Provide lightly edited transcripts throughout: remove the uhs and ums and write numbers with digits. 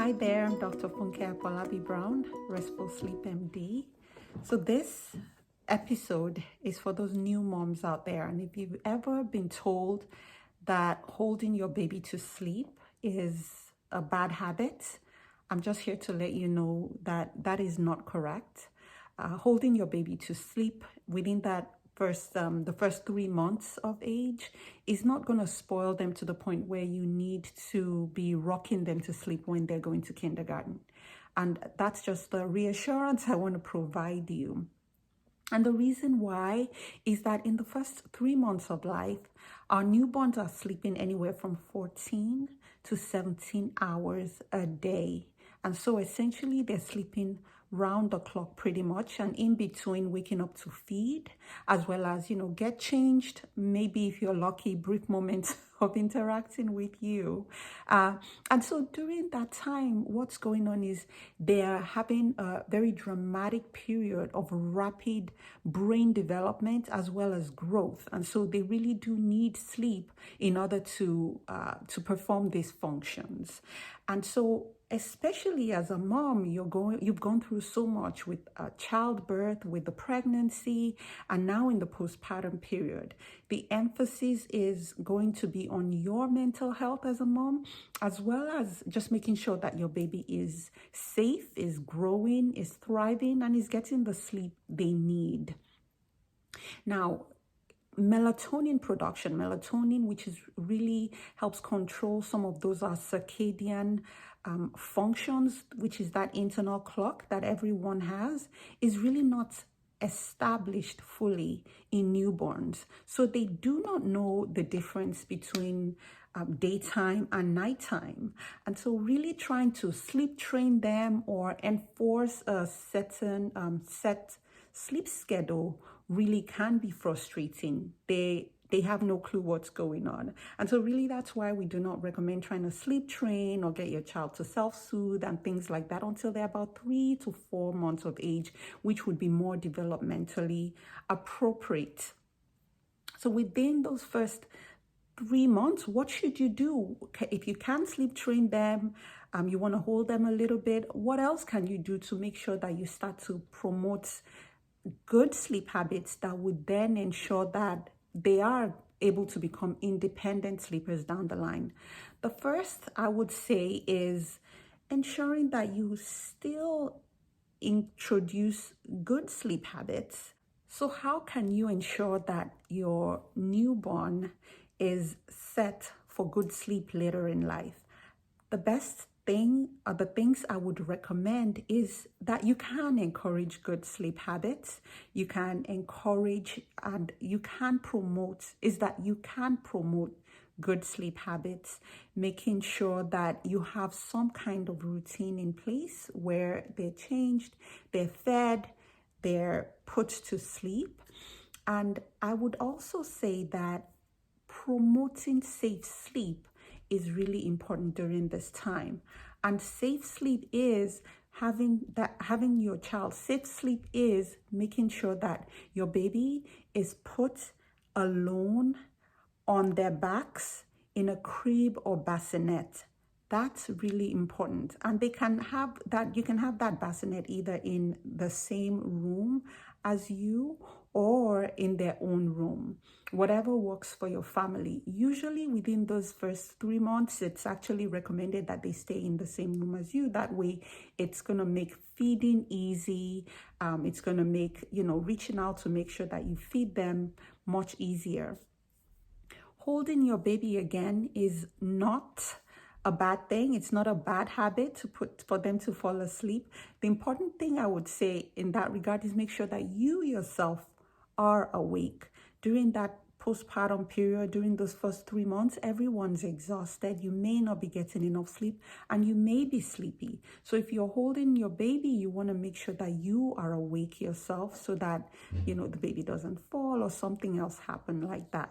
Hi there, I'm Dr. Funke Apolabi Brown, Restful Sleep MD. So this episode is for those new moms out there. And if you've ever been told that holding your baby to sleep is a bad habit, I'm just here to let you know that that is not correct. Holding your baby to sleep within the first 3 months of age is not going to spoil them to the point where you need to be rocking them to sleep when they're going to kindergarten. And that's just the reassurance I want to provide you. And the reason why is that in the first 3 months of life, our newborns are sleeping anywhere from 14 to 17 hours a day. And so essentially they're sleeping round the clock pretty much, and in between waking up to feed, as well as, get changed, maybe if you're lucky, brief moments of interacting with you. And so during that time, what's going on is they're having a very dramatic period of rapid brain development as well as growth. And so they really do need sleep in order to perform these functions. And so especially as a mom, you've gone through so much with childbirth, with the pregnancy, and now in the postpartum period. The emphasis is going to be on your mental health as a mom, as well as just making sure that your baby is safe, is growing, is thriving, and is getting the sleep they need. Now, melatonin production, which is really helps control some of those circadian functions, which is that internal clock that everyone has, is really not established fully in newborns. So they do not know the difference between daytime and nighttime. And so really trying to sleep train them or enforce a certain set sleep schedule really can be frustrating. They have no clue what's going on. And so really that's why we do not recommend trying to sleep train or get your child to self-soothe and things like that until they're about 3 to 4 months of age, which would be more developmentally appropriate. So within those first 3 months, what should you do? If you can't sleep train them, you want to hold them a little bit, what else can you do to make sure that you start to promote good sleep habits that would then ensure that they are able to become independent sleepers down the line? The first I would say is ensuring that you still introduce good sleep habits. So how can you ensure that your newborn is set for good sleep later in life? The best thing, or the things I would recommend, is that you can encourage good sleep habits. You can encourage and you can promote good sleep habits, making sure that you have some kind of routine in place where they're changed, they're fed, they're put to sleep. And I would also say that promoting safe sleep is really important during this time. And safe sleep is having your child. Safe sleep is making sure that your baby is put alone on their backs in a crib or bassinet. That's really important. And they can have that, you can have that bassinet either in the same room as you or in their own room, whatever works for your family. Usually within those first 3 months, it's actually recommended that they stay in the same room as you. That way it's going to make feeding easy. It's going to make, reaching out to make sure that you feed them much easier. Holding your baby again is not a bad thing. It's not a bad habit for them to fall asleep. The important thing I would say in that regard is make sure that you yourself are awake. During that postpartum period, during those first 3 months, everyone's exhausted. You may not be getting enough sleep and you may be sleepy. So if you're holding your baby, you want to make sure that you are awake yourself so that, the baby doesn't fall or something else happen like that.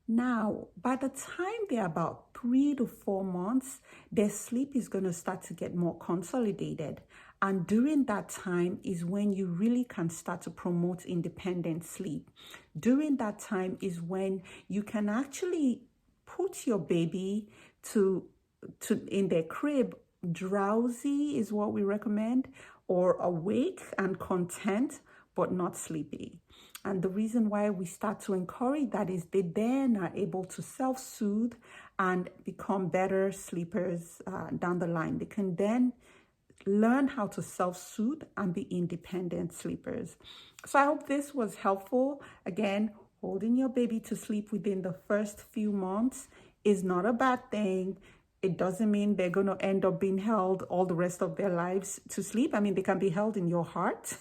Now, by the time they're about 3 to 4 months, their sleep is going to start to get more consolidated. And during that time is when you really can start to promote independent sleep. During that time is when you can actually put your baby in their crib drowsy is what we recommend, or awake and content, but not sleepy. And the reason why we start to encourage that is they then are able to self-soothe and become better sleepers down the line. They can then learn how to self-soothe and be independent sleepers. So I hope this was helpful. Again, holding your baby to sleep within the first few months is not a bad thing. It doesn't mean they're going to end up being held all the rest of their lives to sleep. I mean, they can be held in your heart,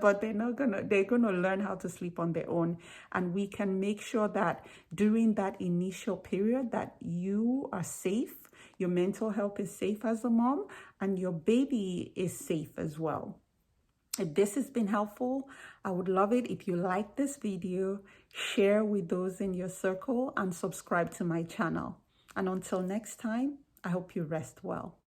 but they're going to learn how to sleep on their own. And we can make sure that during that initial period that you are safe, your mental health is safe as a mom, and your baby is safe as well. If this has been helpful, I would love it if you like this video, share with those in your circle, and subscribe to my channel. And until next time, I hope you rest well.